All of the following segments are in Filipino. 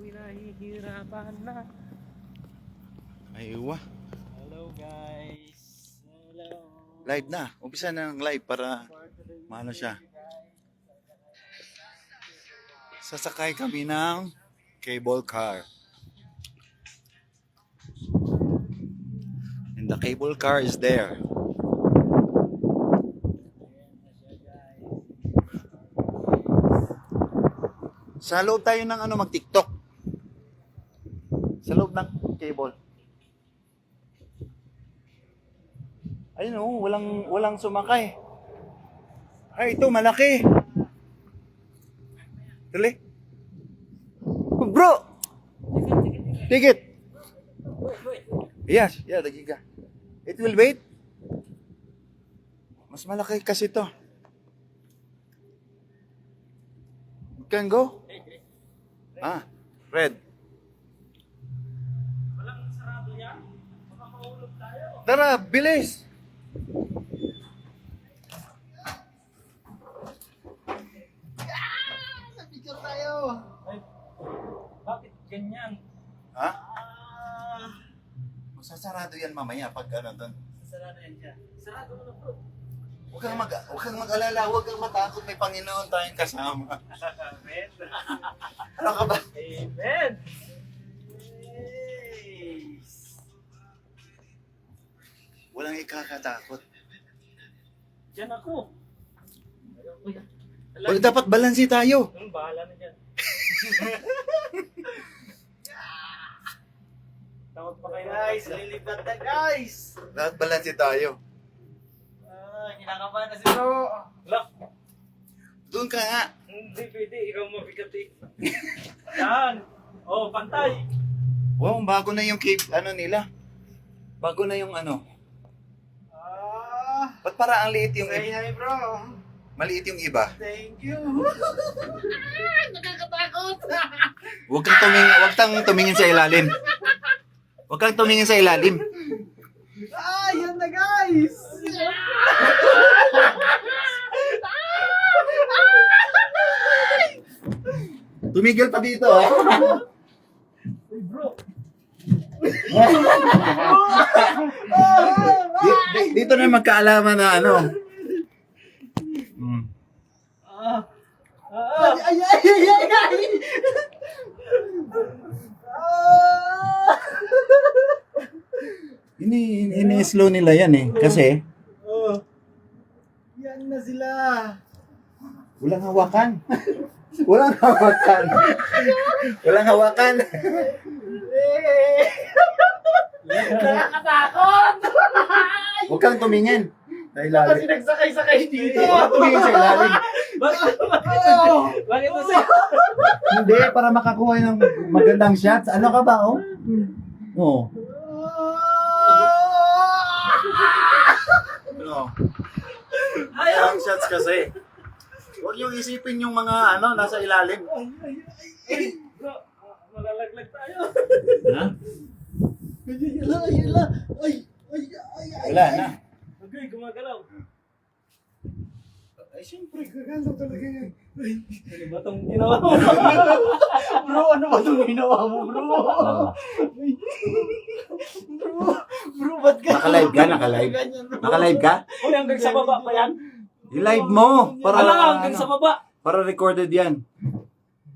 ako'y nahihirapan na. Ay, uwa. Hello guys. Hello. Live na. Umpisa na ng live para maano siya. Sasakay kami ng cable car. And the cable car is there. Sa loob tayo ng mag-TikTok. Sa loob ng cable. Ayun oh, walang sumakay. Ay, ito malaki. Dali. Oh, bro. Ticket. Yes, yeah, dagiga. It will wait. Mas malaki kasi to. You can go? Ah, red. Walang sarado yan. Baka mahulog tayo. Tara, bilis. Picture tayo. Ay, bakit ganyan? Ha? Masasarado yan mamaya pag doon. Sarado yan siya. Sarado mo na bro. Huwag kang mag-alala, huwag kang matakot, may Panginoon tayong kasama. Amen. Ano ka ba? Amen. Yes. Walang ikakatakot. Diyan ako. Uy, Wag dapat balansi tayo. bahala na dyan. Tawag pa kayo. Guys, lilipat na guys. Dapat balansi tayo. Kinakabahan na si bro. Look. Doon ka nga. Hindi pwede, ikaw mabigat eh. Yan. Oh, pantay. Wow, bago na yung cave, nila. Bago na yung Ba't para ang liit yung Say hi bro. maliit yung iba? Thank you. Nakakatakot. Huwag kang tumingin sa ilalim. Huwag kang tumingin sa ilalim. Yan na guys. Tumigil pa dito, ha? Hey bro. Dito na magkaalaman na Ay. Ini-slow nila yan eh. Kasi Yan na sila. walang hawakan. Walang hawakan. Walang hawakan. Nakakatakot. Huwag kang tumingin. Sa Kasi ilalim. nagsakay-sakay dito. Huwag kang tumingin sa ilalim. Bakit mo siya? Hindi, para makakuha ng magandang shots. Ano ka ba, oh? Oo. No. Ang shots kasi. Huwag yung isipin yung mga nasa ilalim. Ay, bro, malalaglag tayo. Ha? Ayala. Ay. Wala na. Okay, gumagalaw. Ay, siyempre, gagalaw talaga yan. Ano ba itong ginawa mo? Bro, ano ba itong ginawa mo, bro? Bro, ba't ka? Nakalive ka? Nakalive? Nakalive ka? Uy, hanggang sa baba pa yan? I-live mo. Para, Wala, hanggang sa baba. para recorded yan.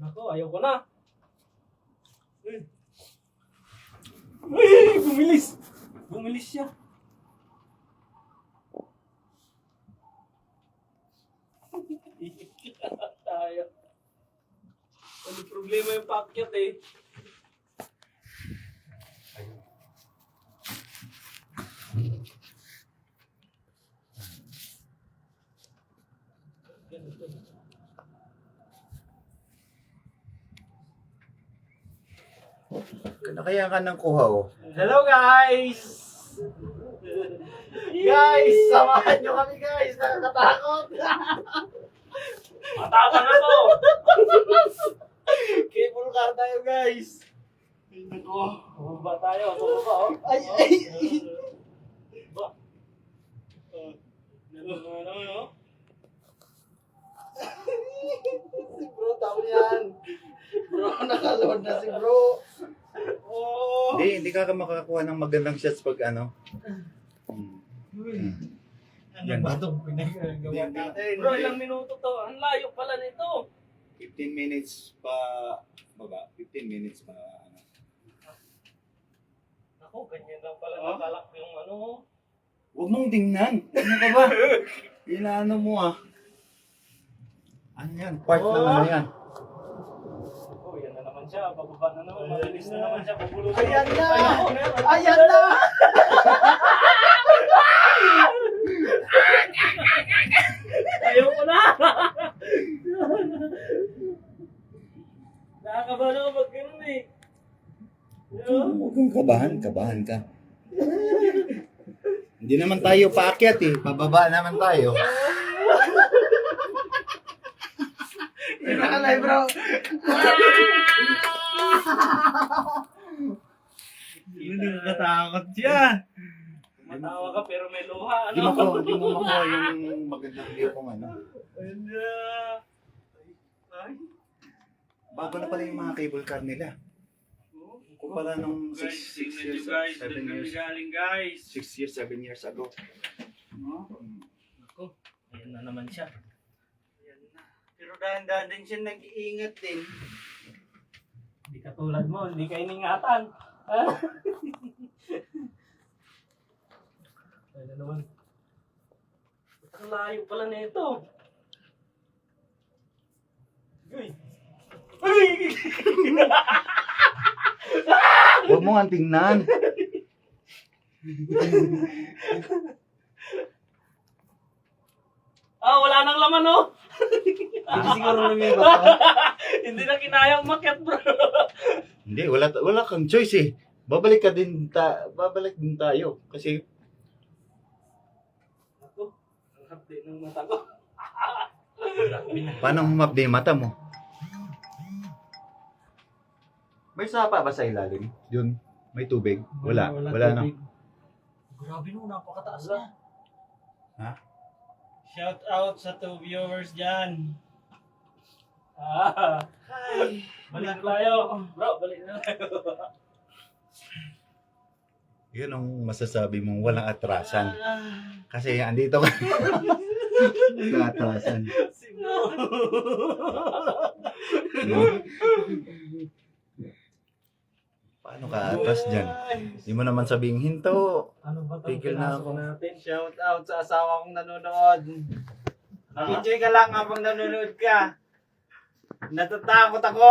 Ako, ayaw ko na. Uy, bumilis. Bumilis siya. Tayo. Ano problema yung packet eh? Kaya ka ng kuha, oh. Hello guys! Guys, samahan nyo kami guys, nakakatakot! Matapang ako! Cable car tayo guys! Bumaba tayo, bumaba oh! Ay! Ba? Ano? Si bro, tao yan. Bro, nakaload na si bro. Oh. Hindi ka makakakuha ng magandang shots pag ano. Ano ba itong pinagagawa natin? Bro, ilang minuto to? Ang layo pala nito. 15 minutes pa baba. 15 minutes pa ano. Ako, ganyan lang pala nakalak yung ano. Huwag mong tingnan. Ano ka ba? Inaano mo ah. Ano yan? Part ng ano yan. Oh, yan na naman siya. Bababa na naman. Mabilis na naman siya. Bubulutin. Ayan na! Ayoko. Ayan na! Ayoko na! Nakakabahan ako pag ganun eh. Huwag kang kabahan. Kabahan ka. Hindi naman tayo paakyat eh. Pababa naman tayo. Hindi nakalay bro. Hindi nakatakot siya. Matawa ka pero may luha. Hindi Ano? mo makuha yung magandang view kung ano. Ayun na. Ay. Bago na pala yung mga cable car nila. Kumpara nung 6 years, 7 years, galing guys. 6 years, 7 years ago. Ako, ayun na naman siya. Ayan na. Pero dahan-dahan din siya nag-iingat din. Hindi katulad mo, hindi ka iningatan. Ha? Ayun na naman. Ang layo pala nito. Uy! Uy! Huwag mo nga tingnan. Ah, wala nang laman, oh! Hindi siguro lumibat to. Hindi na kinayang makyat, bro. Hindi, wala kang choice eh. Babalik din tayo. Kasi, Ako, ang hapdi ng mata ko. paano humapdi yung mata mo? May sapa ba sa ilalim? Yun, may tubig? Wala na. tubig. Grabe no, napakataas Wala. na. Ha? Shout out sa 2 viewers dyan. Ah, Hi. balik na tayo. Bro, balik na tayo. Yun ang masasabi mong walang atrasan. Kasi andito ka. Walang atrasan. Si bro. No? Paano ka atras dyan? Hindi mo naman sabing hinto. Ano ba ito? Tigil na ako. Natin. Shout out sa asawa kong nanonood. Enjoy ka lang habang nanonood ka. Natatakot ako.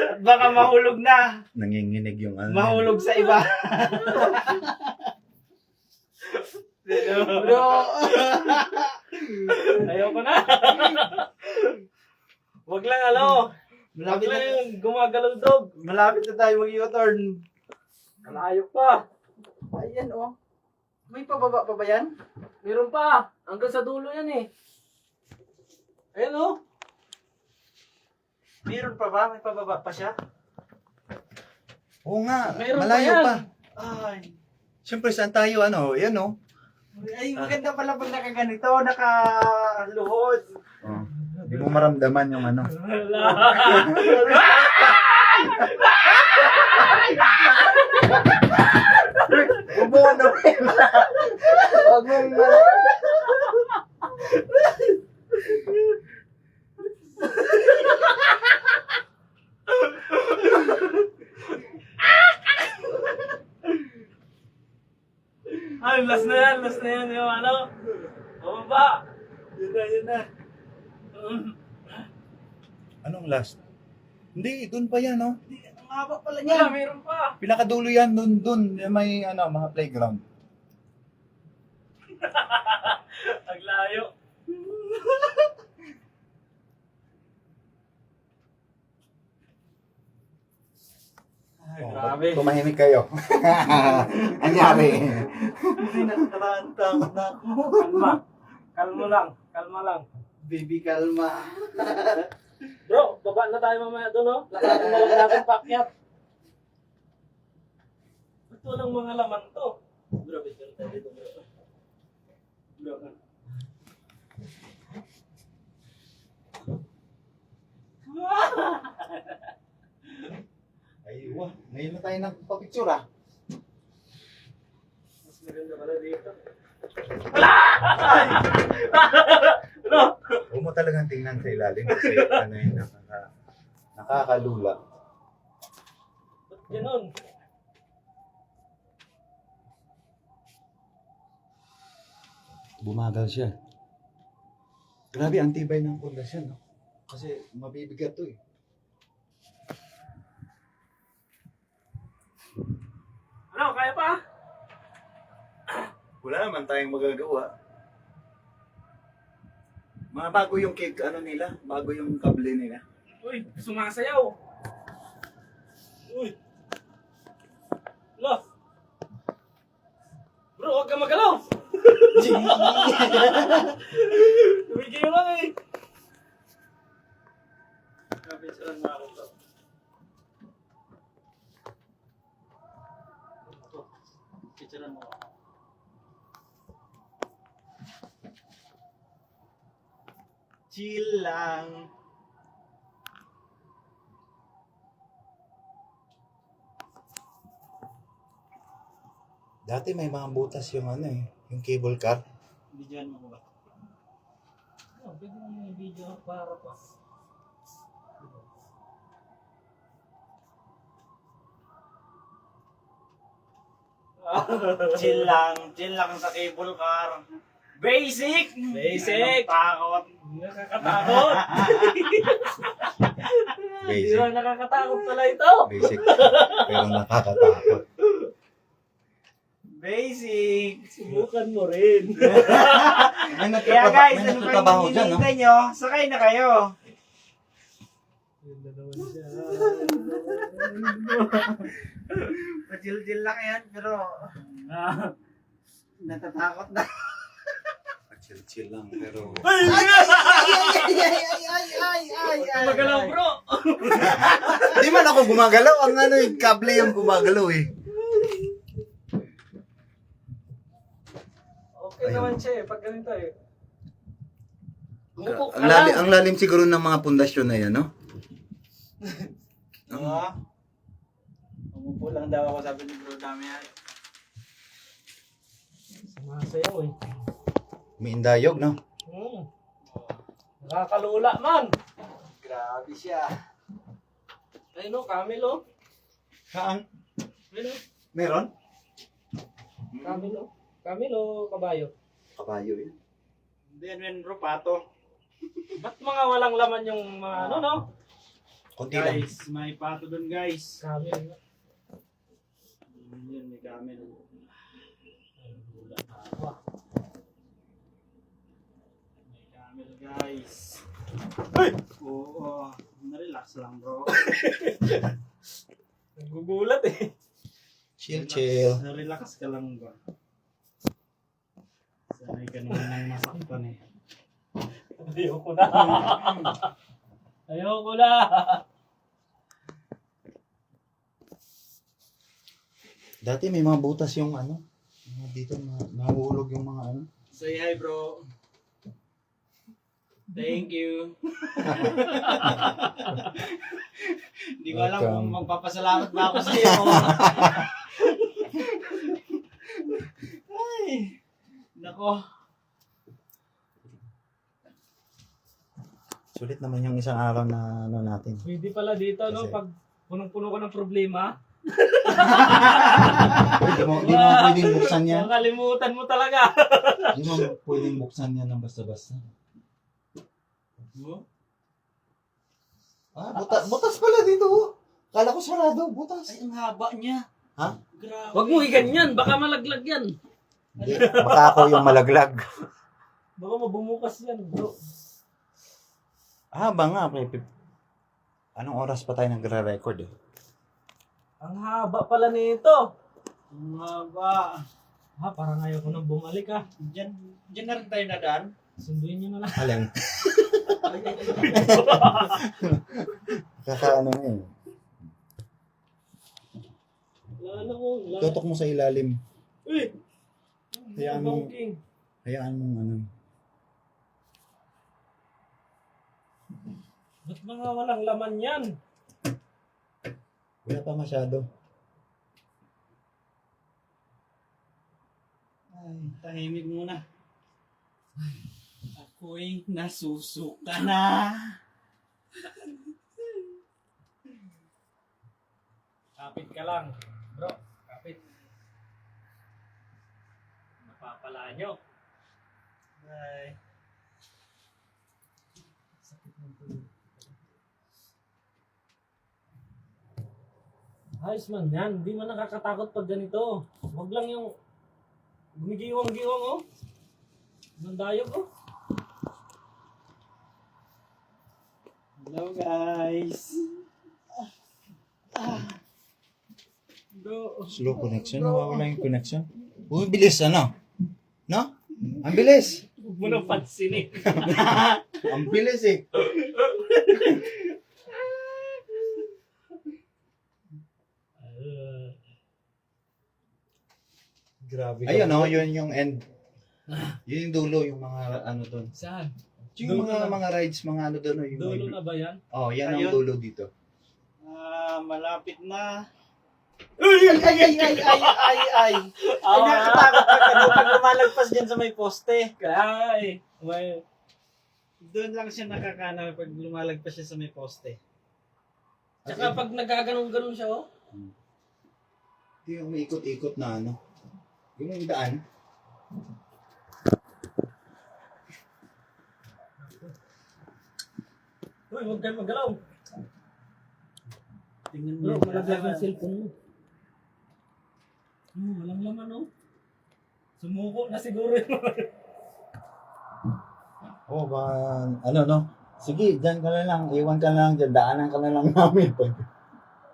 At baka mahulog na. Nanginginig yung ano. Mahulog sa iba. Bro. Ayoko na. Wag lang ano. Wag Malapit lang na, yung gumagalaw dog. malapit na tayo mag-U-turn. Malayo pa. Ayan oh. May pababa pa ba yan? Meron pa. Hanggang sa dulo yan eh. Ayun oh. Meron pa ba? May pababa pa siya? Oo nga, Meron malayo pa yan. pa. Ay. Siyempre, saan tayo, ano, yan o. Ay, maganda pala pag nakaganito, nakaluhod. Oh. Hindi mo maramdaman yung ano. Wala. Huwag mo ano. Huwag mong Ay, last na yan. Last na yan yung ano. Bumaba. Yun na. Anong last? Hindi, dun pa yan, oh. Ang haba pala Wala, niya. meron pa. Pinakadulo yan, dun. May, ano, mga playground. Ang layo. Ay, Oh, grabe. tumahimik kayo. Anyari. Hindi nakatakot na ako. Kalma. Kalma lang. Kalma lang. Baby, kalma. Bro, baba na tayo mamaya doon, no? Lakarin na lang natin pakyat. Ba't walang mga laman to? Bro, bigyan tayo dito, bro. Bro, Wah, ngayon na tayo nagpapicture ah. Mas maganda pala dito. Wala! Ano? Huwag mo talagang tingnan sa ilalim kasi ano yun, nakakalula. Ba't ganun? Bumagal siya. Grabe, ang tibay ng pundasyon, no? Kasi mabibigat to eh. Ano, kaya pa? Wala naman tayong magagawa. Mga bago yung cake, ano nila, bago yung kable nila. Uy, sumasayaw. Uy. Lo. Bro, huwag ka magalaw. Tumigil mo lang eh. Kapitsalan na ako to. Picturean mo. Chill lang. Dati may mga butas yung ano eh, yung cable car. Bidyan mo ba? Oh, pwede mo yung video para pa. Chill lang sa cable car. Basic! Basic! Anong takot? Nakakatakot! Hindi Basic. lang nakakatakot pala ito! Basic, pero nakakatakot. Basic! Subukan mo rin. May Kaya guys, may ano pa nagtatrabaho yung dyan, no? hinihintay nyo? Sakay na kayo. Chill lang yan, pero natatakot na. Chill lang, pero... Magalaw bro! Di man ako gumagalaw, ang ano yung kable yung gumagalaw eh. Okay naman siya eh, pag ganito eh. Umupo ka Ang lalim, lang. ang lalim siguro ng mga pundasyon na yan, no? Oo. Umupo lang daw ako, sabi ni Bro Damian. Sumasayaw eh. Umiindayog, no? Nakakalula man. Grabe siya. Ayun o, Camilo. Saan? Ayun o, Meron? Camilo. Camilo, kabayo. Kabayo eh. Hindi yan bro, pato. Ba't mga walang laman yung mga ano no? Konti lang. Guys, may pato dun guys. Camilo. Yun, may camel. May camel guys. Ay! Oo, na-relax lang bro. Nagugulat eh. Chill, chill. Na-relax ka lang ba? Sanay ka naman ng masaktan eh. Ayoko na. Ayoko na. Dati may mga butas yung ano. Dito, nahulog yung mga ano. Say hi bro. Thank you. Hindi ko alam kung magpapasalamat ba ako sa iyo. Ay, nako. Sulit naman yung isang araw na ano natin. Pwede pala dito no, Kasi- pag punong-puno ka ng problema. Di mo pwedeng buksan yan. Makalimutan mo talaga. Di mo pwedeng buksan yan ng basta-basta. Ah, butas pala dito. Oh. Kala ko sarado, butas. Ay, ang haba niya. Ha? Grabe. Wag mo iganyan, baka malaglag yan. Hindi, baka ako yung malaglag. Baka mabumukas yan, bro. Ah, ba nga, pre. Anong oras pa tayo nagre-record eh? Ang haba pala nito. Ang haba. Ha, parang ayaw ko nang bumalik ah. Diyan na rin tayo nadaan. Sunduin nyo na lang. Alin? Kakaano na eh. Lalo ko. Tutok mo sa ilalim. Uy! Hayaan mo. Bongking. Hayaan mong ano. Ba't mga walang laman yan? Wala pa masyado. Ay, tahimik muna. Ako'y nasusuka na. Kapit ka lang. Bro, kapit. Napapala nyo. Ay. Ayos man yan. Hindi man nakakatakot pag ganito. Huwag lang yung gumigiwang-giwang oh. Nandayog oh. Hello guys. Bro. Slow connection. Nawawala yung connection. Uy, bilis ano? No? Ang bilis. Huwag mo nang pansinin. Ang bilis eh. Grabe. Ayun oh, yun yung end. Yun yung dulo, yung mga ano doon. Saan? Yung Dulo mga rides, mga ano doon. Yung Dulo na ba yan? Oh, yan Ayun. ang dulo dito. Malapit na. Ay. Ay, nakakatakot pag ano, pag lumalagpas dyan sa may poste. Kaya eh. May... Doon lang siya nakakana pag lumalagpas siya sa may poste. Tsaka pag nagaganon-ganon siya oh. Ito yung may ikot-ikot na ano. Yung daan. Uy, huwag kang magalaw. Tingnan mo Bro, yung malaglag daan. yung cellphone mo. Walang laman oh. Sumuko na siguro yun. Oh, ba, ano no? Sige, dyan ka na lang. Iwan ka na lang dyan. Daanan ka na lang namin.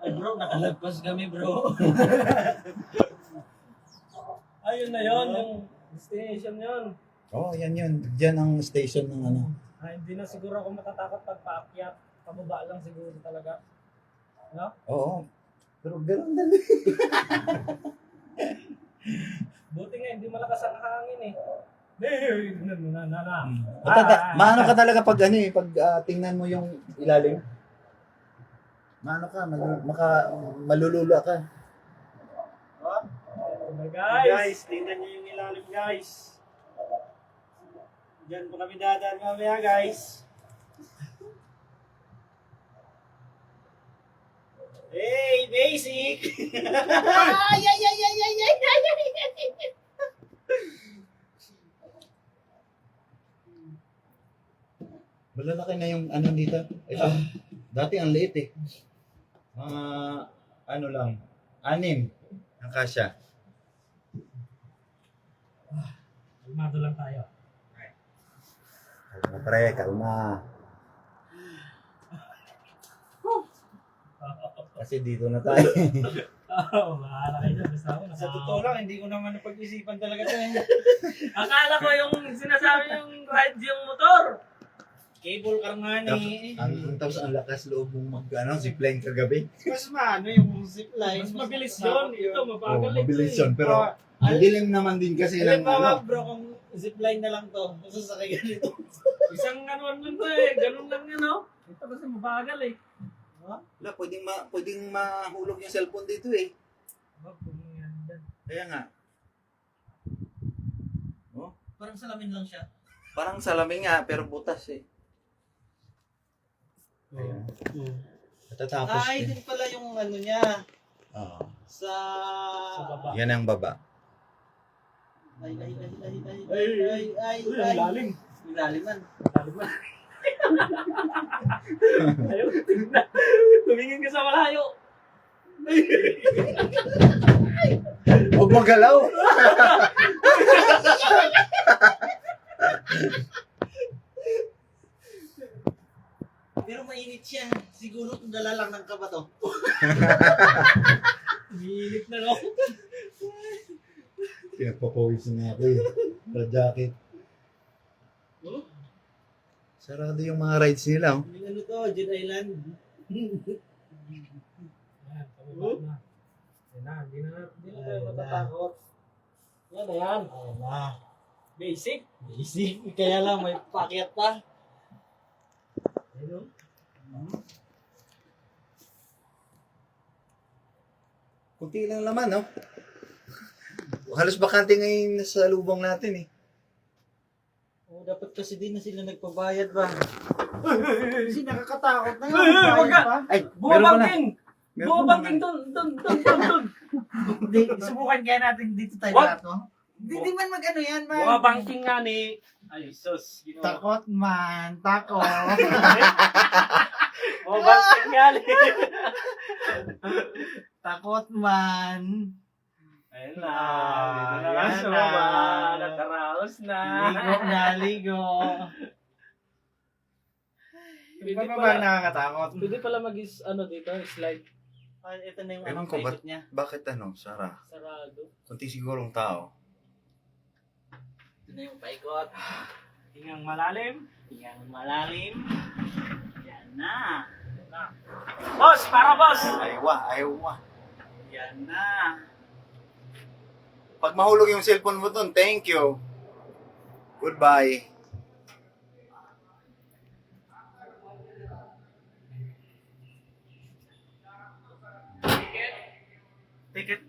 Ay bro, nakalagpas kami bro. Ayun na yon, yung destination yon. Oh, yan yun. Dyan ang station ng ano. Ay, hindi na siguro ako matatakot pag paakyat. Pababa lang siguro talaga. No? Oo. Pero gano'n dali. Buti nga, hindi malakas ang hangin eh. Na. Maano ka talaga pag ano eh, pag tingnan mo yung ilalim. Maano ka, malulula ka. Guys, tingnan niyo yung ilalim guys. Diyan po kami dadaan mamaya guys. Hey, basic! Malalaki na yung ano dito. Ito, dati ang liit eh. Mga ano lang, 6 ang kasya. kalmado lang tayo. Kalma pre, kalma. Kasi dito na tayo. Oo, bahala kayo dyan. Basta ako Sa totoo lang, hindi ko naman napag-isipan talaga ito eh. Akala ko yung sinasabi yung ride yung motor. Cable car nga ni. Tapos ang lakas loob mong zipline kagabi. Mas maano yung zipline. Mas mabilis yun. Ito, mabagal ito Mabilis eh. yun, pero ang dilim naman din kasi ng Halimbawa ano. bro, kung zipline na lang to, masasakay ganito. Isang ano nun to eh. Ganun lang yun oh. Ito kasi mabagal eh. Wala, pwedeng mahulog yung cellphone dito eh. Wag, kung yan dyan. Kaya nga. Parang salamin lang siya. Parang salamin nga, pero butas eh. Ayan. Matatapos Ay, din. din pala yung ano niya. Oo. Sa baba. Yan ang baba. Ay. Uy, ang lalim. Ilaliman. Lalim na. Ayaw, tingnan. Tumingin ka sa malayo. Huwag magalaw! Pero mainit siya. Siguro kung dala lang ng kaba to. Umiinit na no. Pinagpapawisin na ako eh. Sa jacket. Sarado yung mga rides nila. Oh. Yung ano to, Jet Island. Yan, pababa na. Yan na, hindi na tayo matatakot. Yan na yan. Ayan na. Basic. Easy. Kaya lang may pakyat pa. Ayun. Kunti lang laman, no? Halos bakante ngayon nasa lubong natin eh. Oh, dapat kasi din na sila nagpabayad ba? Kasi nakakatakot na Ay, ay, wag ka! pa. Ay, Bumabangking! Meron Bumabangking doon! Hindi, subukan kaya natin dito tayo Wag! lahat, no? Hindi man mag-ano yan, man. Bumabangking nga ni... Ay, sus. Takot man, takot. Bumabangking nga ni... Takot man. Ayun na. Dito na lang sa baba. Nakaraos na. Ligo na, ligo. Hindi Pwede pa ba pala, nakakatakot? pwede pala ano dito, slide. Ah, ito na yung Ewan ano, ko, paikot niya. bakit ano, Sarah? Sarado. Kunti sigurong tao. Ito na yung paikot. Hingang malalim. Tingnan malalim. Yan na. Boss! Para boss! Aywa. Yan na. Pag mahulog yung cellphone mo dun, thank you. Goodbye. Ticket.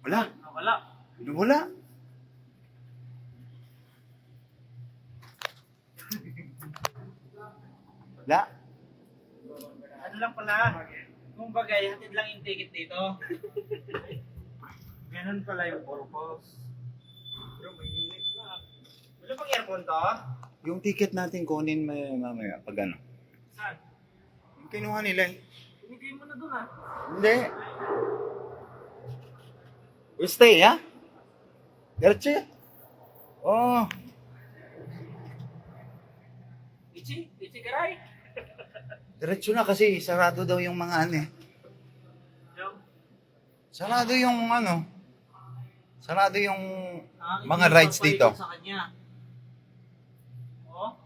Wala. Wala. Wala. Wala. Ano lang pala. Kung bagay, hatid lang yung ticket dito. Ganun pala yung purpose. Bro, mainit na. Wala pang aircon to? Yung ticket natin kunin mamaya pag ano. Saan? Yung kinuha nila eh. Binigay mo na dun ah. Hindi. We stay, ha? Diretso yan. Oh. Ichi garay. Diretso na kasi sarado daw yung mga ano eh. Sarado yung ano. Sarado yung mga rides dito. Sa kanya. Oh?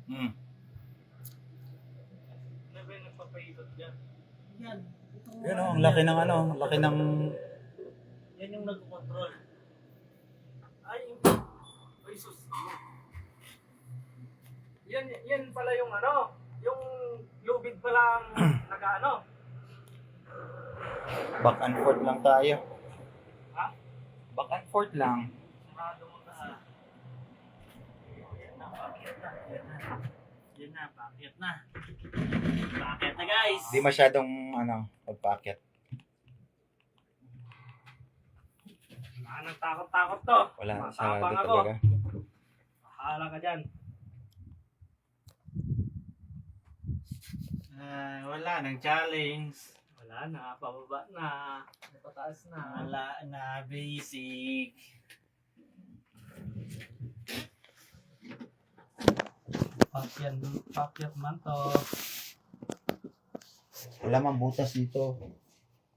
Hmm. Ano ba yung nagpapaikot dyan? Yan. Yun oh, ang laki ng ano, ang laki ng... Yan yung nagko-control. Ay, sus. Yan pala yung ano, yung lubid pala ang nag-ano. Back and forth lang tayo. Ha? Back and forth lang. Sarado mo na. Yan na, paakyat na. Paakyat na, guys. Di masyadong ano, pagpakit. Wala nang takot-takot to. Wala, Matapang sarado ako. talaga. Bahala ka dyan. Wala nang challenge. Wala na, pababa na. Pataas na. Wala na, basic. Pakyat man to. Wala mang butas dito.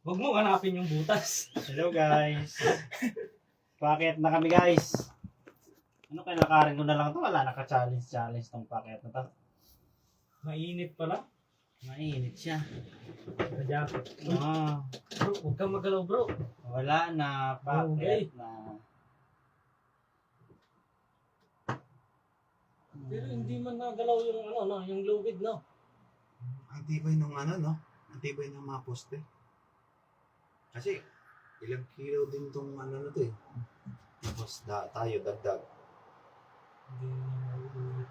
Huwag mo hanapin yung butas. Hello, guys. Paakyat na kami, guys. Ano kaya lakarin ko na lang to? Wala naka-challenge tong paakyat na to. Mainit pala. Mainit siya. Ka-jacket. Ah, Bro, huwag kang magalaw bro. wala na, paakyat Okay. na. Pero hindi man nagalaw yung ano, no, yung lubid, no? Ang tibay ng ano, no? Ang tibay ng mga poste. Kasi, ilang kilo din tong ano na to eh. Tapos tayo, dagdag. Hindi na mauulit.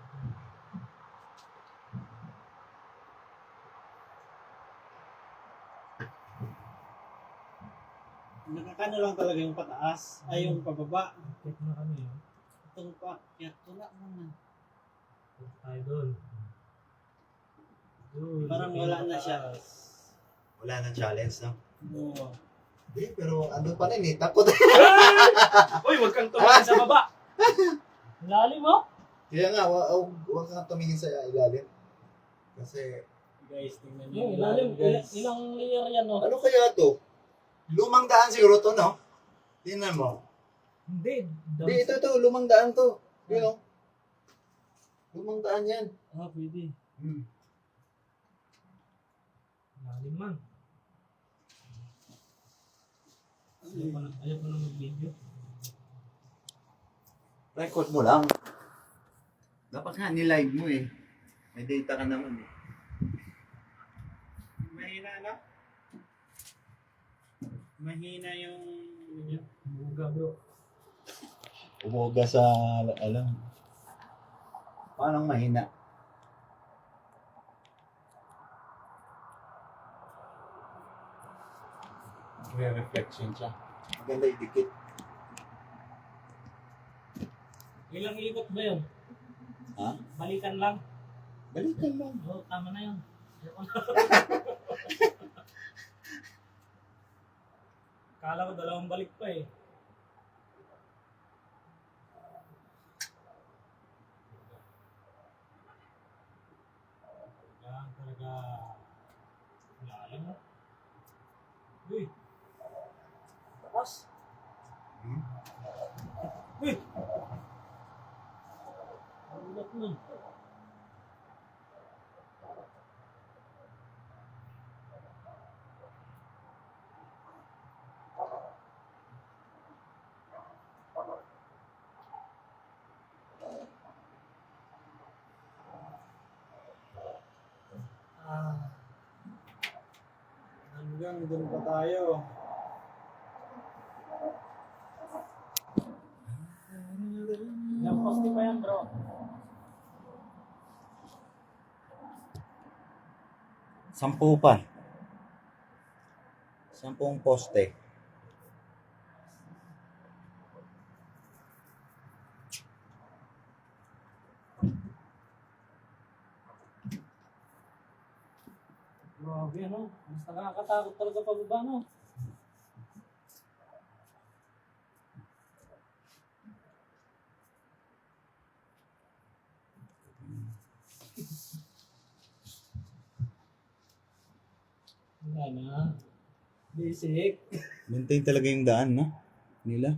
Nakakano lang talaga yung pataas, ay yung pababa. Check na kami, oh. Itong paakyat, wala naman. Check tayo doon. Doon. Parang wala na siya. Wala nang challenge, no? Oo. Hindi, pero ano pa rin eh, takot. Uy, huwag kang tumingin sa baba. Lalim mo? Kaya nga, huwag kang tumingin sa ilalim. Kasi, Guys, tingnan Yung niyo ilalim, guys. ilang layer yan, no? ano kaya to? Lumang daan siguro to, no? Tingnan mo. Hindi. Hindi, ito, lumang daan to. You know? Lumang daan yan. Ah, pwede. Hmm. Lalim man. Ayaw pa na mag-video. Record mo lang. Dapat nga nilive mo eh. May data ka naman eh. Mahina na? Mahina yung... Buga bro. Umuga sa, alam. Paano mahina? May reflection siya. Maganda idikit. Ilang ikot ba yun? Ha? Balikan lang. Balikan lang. Oo, tama na yun. Kala ko dalawang balik pa eh. Yan talaga. Lalim mo. Uy. Taas. Hmm? Uy. Ang ulat mo. Hanggang dun pa tayo. Ilang poste pa yan bro? Sampu pa. 10 poste. Grabe ano. Mas nakakatakot talaga pababa no. Wala na. Basic. Maintain talaga yung daan, no? Nila.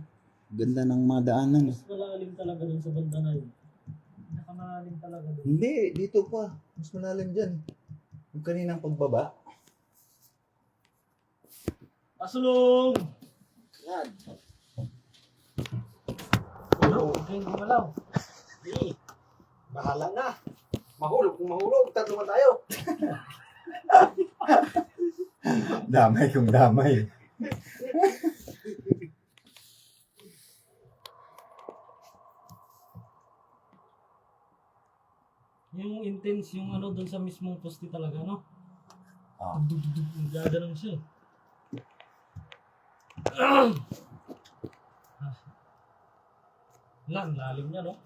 Ganda ng mga daanan. Mas malalim talaga dun sa banda na yun. Pinakamalalim talaga dun. Hindi, dito pa. Mas malalim dyan. Yung kaninang pagbaba. Pasulong! Yan. Tulog, huwag kayong gumalaw. Bahala na. Mahulog kung mahulog. Tatlo man tayo. Damay kung damay. Yung intense yung ano dun sa mismong poste talaga, no? Ah. Gaganon siya eh. Lang, lalim niya, no?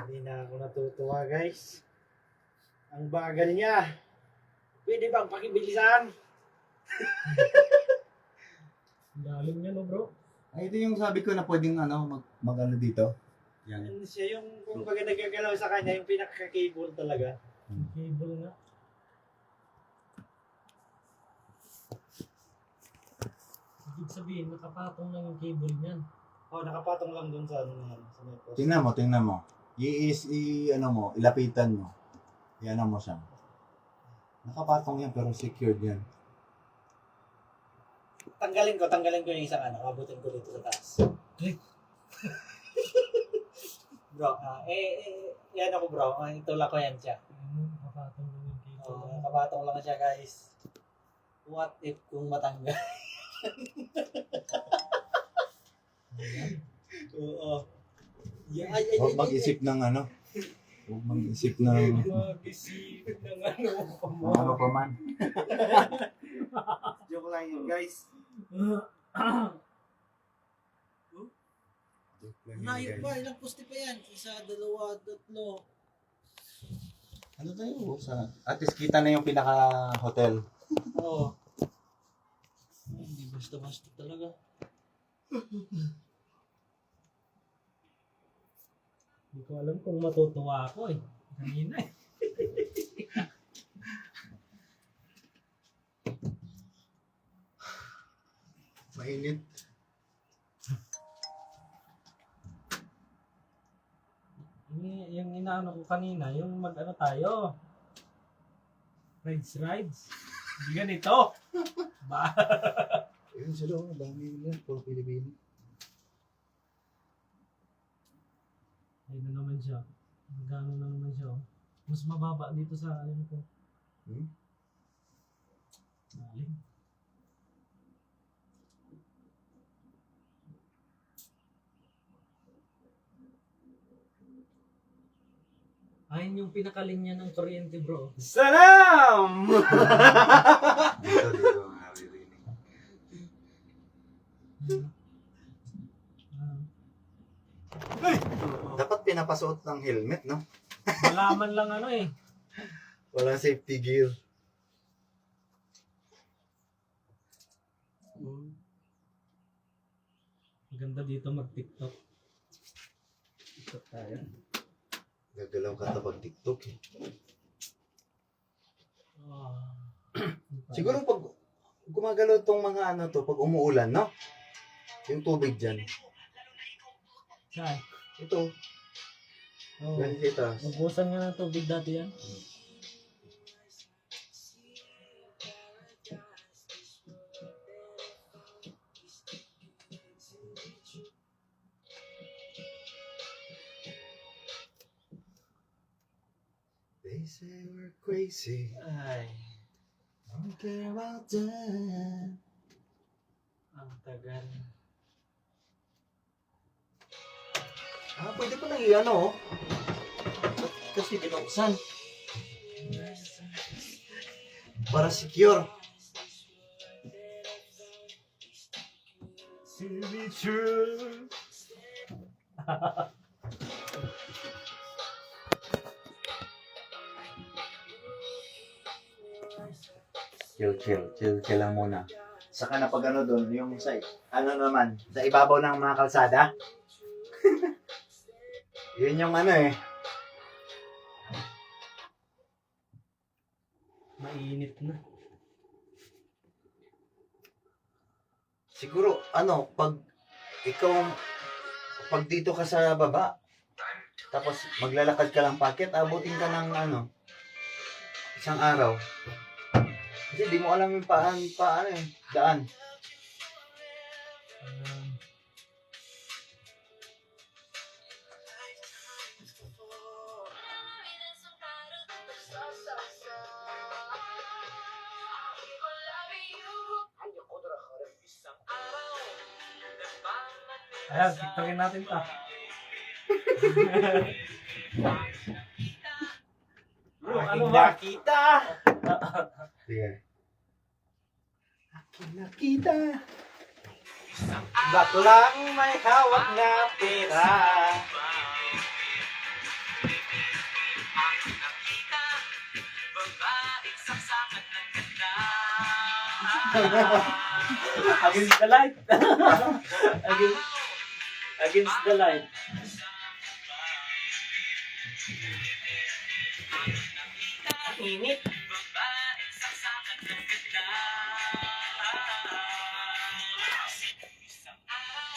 Hindi na ako natutuwa guys. Ang bagal niya. Pwede bang pakibilisan? Lalim niya, no, bro? Ay, ito yung sabi ko na pwedeng mag-ano dito. Yan. Yan siya yung kung baga nagagalaw sa kanya, yung pinaka-cable talaga. Cable nga. Ibig sabihin, nakapatong lang yung cable niyan. Oh, nakapatong lang dun sa ano na yan, sa may post. Tingnan mo. Ilapitan mo. Iyan mo siya. Nakapatong yan pero secured yan. Tanggalin ko yung isang ano, abutin ko dito sa taas. Bro, yan ako bro, itulak ko yan siya. Nakapatong lang yung cable. Oh, nakapatong lang siya guys. What if kung matanggal? Oo. Huwag mag-isip ng ano. Huwag mag-isip ng Mag-isip ng ano ano pa man. Joke lang yun guys. Layo pa, ilang poste pa yan? Isa, dalawa, tatlo. Ano tayo? At least kita na yung pinaka-hotel. Oo. Hindi basta-basta talaga. Hindi ko alam kung matutuwa ako eh. Kanina eh. Mainit. Yung inaano ko kanina, yung mag-ano tayo. Rides. Hindi ganito. Ba? Ayun sila, dami nila. Puro Pilipino. Ayun na naman siya. Magano na naman siya. Mas mababa dito sa ano ko. Hmm? Galing. Ayun yung pinakalinya ng kuryente, bro. Salam! Dito maririnig. Ah, Dapat pinapasuot ng helmet, no? Malaman lang ano eh. Walang safety gear. Maganda dito mag-TikTok. TikTok tayo. Gagalaw ka tapag TikTok eh. Ah. Siguro pag gumagalaw tong mga ano to, pag umuulan, no? Yung tubig dyan. Saan? Ito, Oh. ganito ito. Nabusan nga ng tubig dati yan. They say we're crazy. Ay, Don't care about that. ang tagal. Pwede pa lang i-ano, oh. Kasi binuksan. Para secure. To be true. Chill lang muna. Saka na pag ano doon, yung sa, ano naman, sa ibabaw ng mga kalsada. Yun yung ano eh. Mainit na. Siguro, ano, pag dito ka sa baba, tapos maglalakad ka lang paket, abutin ka ng ano, isang araw. Kasi di mo alam yung paano eh, daan. Ayan, TikTokin natin ta. Bro, ano Aking ba? nakita. Sige. Aking nakita. Baklang may hawak na pera. Against the light. Against the light. Init.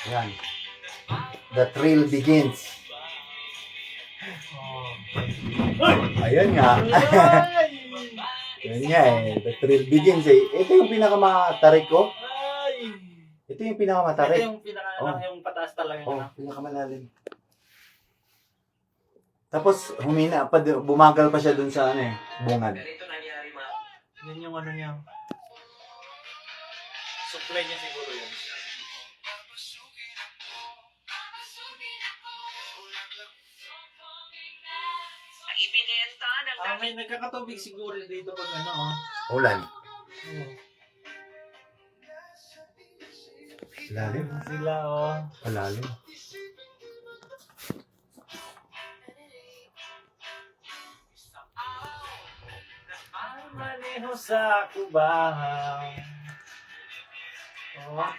Ayan. The thrill begins. Ayun nga. Ayun nga eh. The thrill begins eh. Ito yung pinakamatarik ko. Ay. Ito yung Ito pinakamatarik. yung pinaka Oh. yung pataas talaga. Oh, ano? pinakamalalim. Tapos humina pa, bumagal pa siya dun sa ano eh, bungad. Yan yung ano niya. Supply niya siguro yun. May nagkakatubig siguro dito pag ano, oh. Ulan. Oh. Lalim. Sila, oh. Malalim. Maneho sa kubahan. Oh.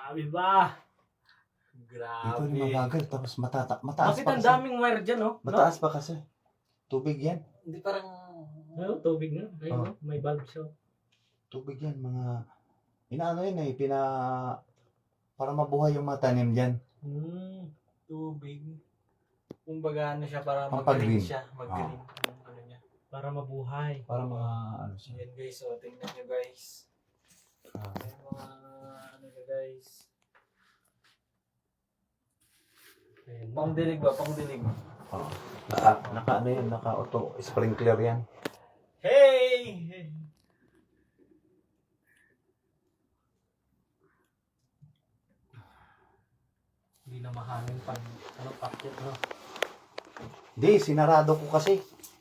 Grabe ba? Dito Grabe. na mabagal, tapos mataas Bakit pa ang kasi. daming wire dyan, no? Mataas pa kasi. Tubig yan. Hindi parang... No, tubig na. Ayun, Oh. no? May valve siya. Tubig yan, mga... Inaano yun eh, para mabuhay yung mga tanim dyan. Tubig. Kumbaga ano siya, para Pampag-green. mag-green siya. Mag-green. Yung ano niya. Para mabuhay. Para mga ano siya. Ayan guys, so tingnan nyo guys. Ayan mga ano nyo guys. Ayun, no? Pangdilig ba? Pangdilig. Oh. Naka ano yun, naka-auto sprinkler yan. Hey! Hindi na mahangin pag packet, no? Di, sinarado ko kasi.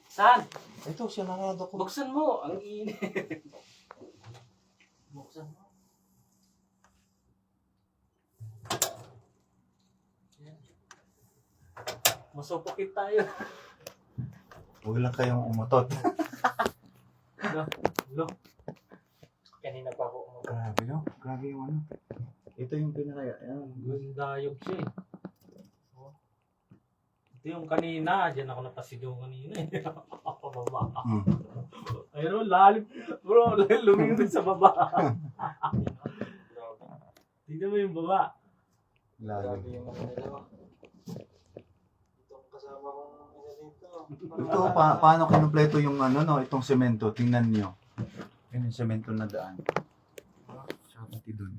Saan? Ito, sinarado ko. Buksan mo. Ang init. Buksan mo. Yan. Masupukit tayo. Huwag lang kayong umutot. Lo. Kanina pa ako. Grabe no? Grabe yung ano. Ito yung pinaka... Gundayog siya eh. Oh. Ito yung kanina. Diyan ako napasigaw kanina eh. Pababa. Ayun, lalim. Bro, lumingin sa baba. Tignan mo yung baba. Grabe Lalim. yung mga dalawa. Itong kasama kong ano dito. Ito, paano kinumpleto yung ano, no? Itong semento. Tingnan nyo. Yan yung semento na daan. Tsaka pati dun.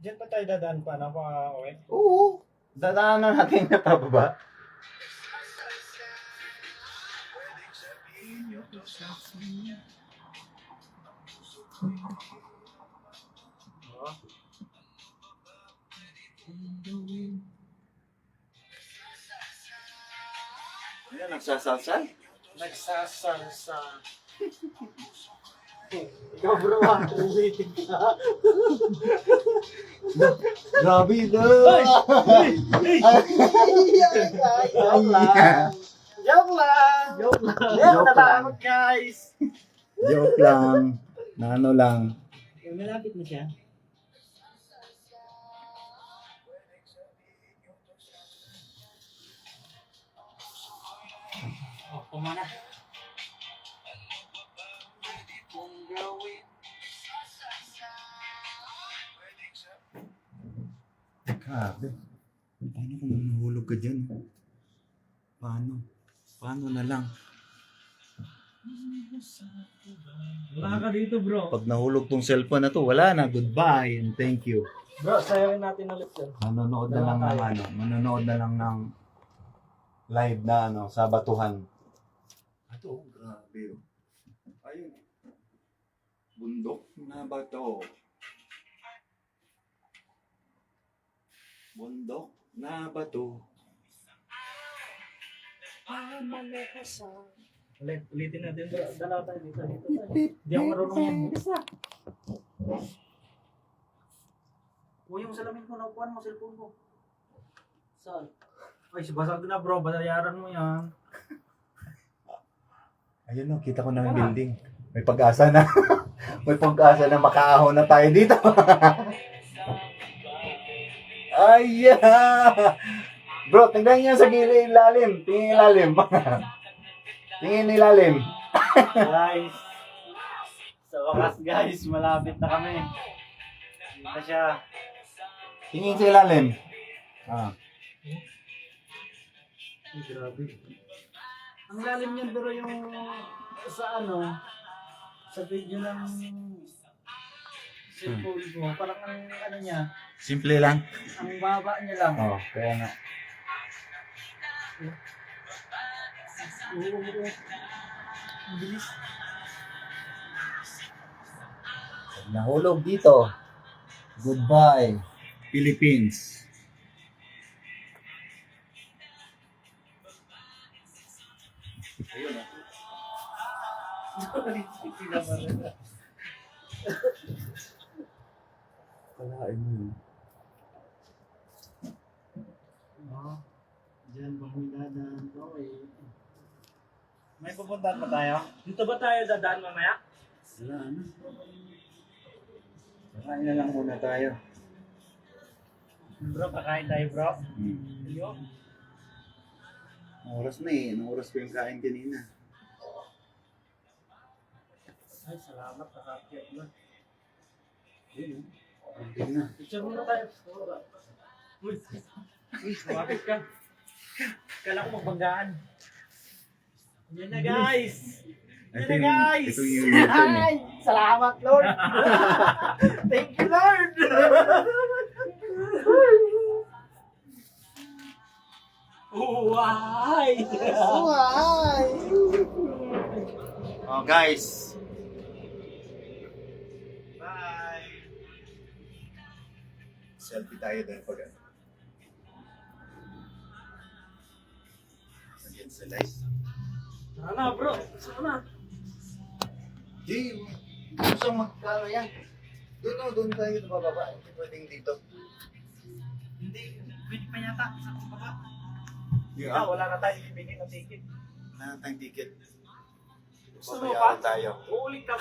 Diyan pa tayo dadaan pa na pa, okay? Oo. Dadaanan natin na pababa. Ayan, nagsasalsal. Nagsasalsa. Ikaw bro, ulitin ka. Grabe na! Joke lang. Joke lang. Joke lang. Hindi ako Joke natakot guys. Joke lang. Na ano lang. Malapit na siya. Oh, kumana. Grabe. Paano kung mahulog ka dyan? Paano? Paano na lang? Wala ka dito, bro. Pag nahulog tong cellphone na to, wala na. Goodbye and thank you. Bro, sayawin natin ulit yan. Manonood na lang ng ano, manonood na lang ng live na ano, sa batuhan. Ito, grabe oh. Ayun. Bundok na bato. Bundok na bato. Ulitin natin. Dala tayo dito. Hindi ako marunong yan. Uy, yung salamin ko, nakukuhan mo, cellphone ko. Saan? Ay, basag na bro, bayaran mo yan. Ayun no, kita ko na yung building. May pag-asa na. May pag-asa na makaahon na tayo dito. Ay, yeah. Bro, tingnan niyo sa gilid ilalim. Tingin ilalim. Tingin ilalim. Guys, sa wakas guys, malapit na kami. Dito siya. Tingin sa ilalim. Ah. Ay, grabe. Ang lalim niyan pero yung sa ano, sa video ng cellphone ko, parang ang ano niya, Simple lang. ang baba niya lang. Oh, kaya nga. Oo. Ang bilis. Pag nahulog dito. Goodbye, Philippines. Ayun ah. Kalain mo yun. Oo. Diyan pa kami dadaan. Okay. May pupuntahan pa tayo? Dito ba tayo dadaan mamaya? Wala na. Kain na lang muna tayo. Bro, kakain tayo bro. Anong oras na eh? Anong oras ko yung kain kanina? Ay, salamat. Nakakit na. Ayun, okay na. Picture muna tayo. Uy, kumapit ka. Kala ko magbanggaan. Yan na guys. Yan na guys. Ito yung U-turn eh. Ay, salamat Lord. Thank you Lord. Why? Why? Oh guys. Bye. Selfie tayo dahil pag ano. Nandiyan sila guys. Sana bro. Sana. Di, gusto magkano yan? Doon tayo sa bababa. Hindi pwedeng dito. Hindi. Pwede pa yata. Sa baba. Yeah. Wala na tayong bibigyan ng ticket. Wala na tayong ticket. Gusto mo Babayaran pa? tayo. Uuling ka.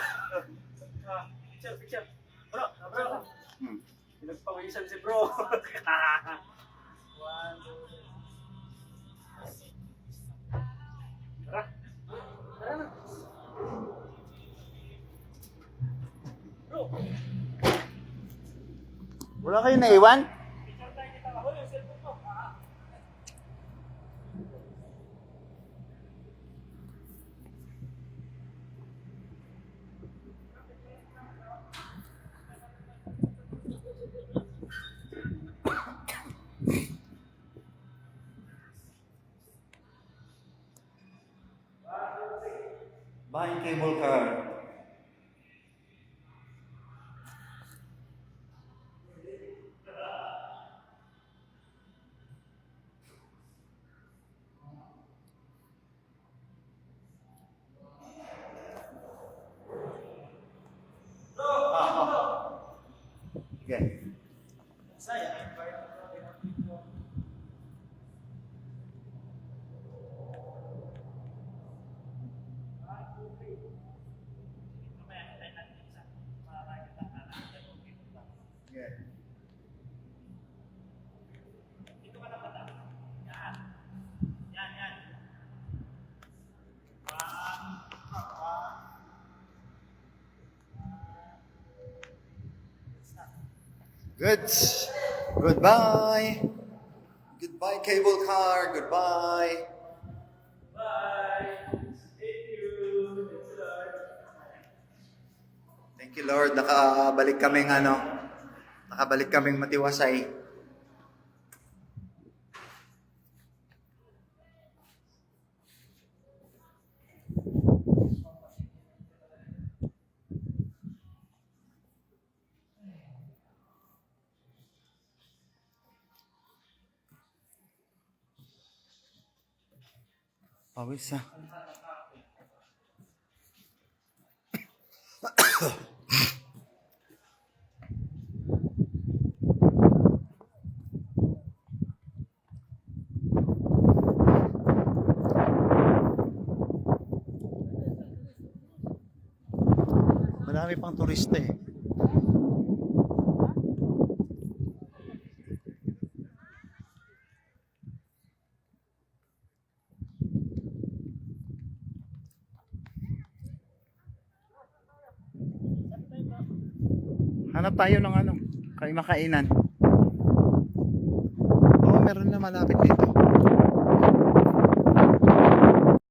Picture, picture. Bro, bro. Hmm. Pinagpawisan si bro. One, two, tara. Tara na. Bro, Wala kayo naiwan? picture tayo kita. Ako yung cellphone mo. Buying cable car. Okay. Yeah. Good. Goodbye. Goodbye, cable car. Goodbye. Thank you, Lord. Nakabalik kaming nakabalik kaming matiwasay. Pawis ah. Marami pang turista eh. Hanap tayo ng makainan. Oo, meron na malapit dito.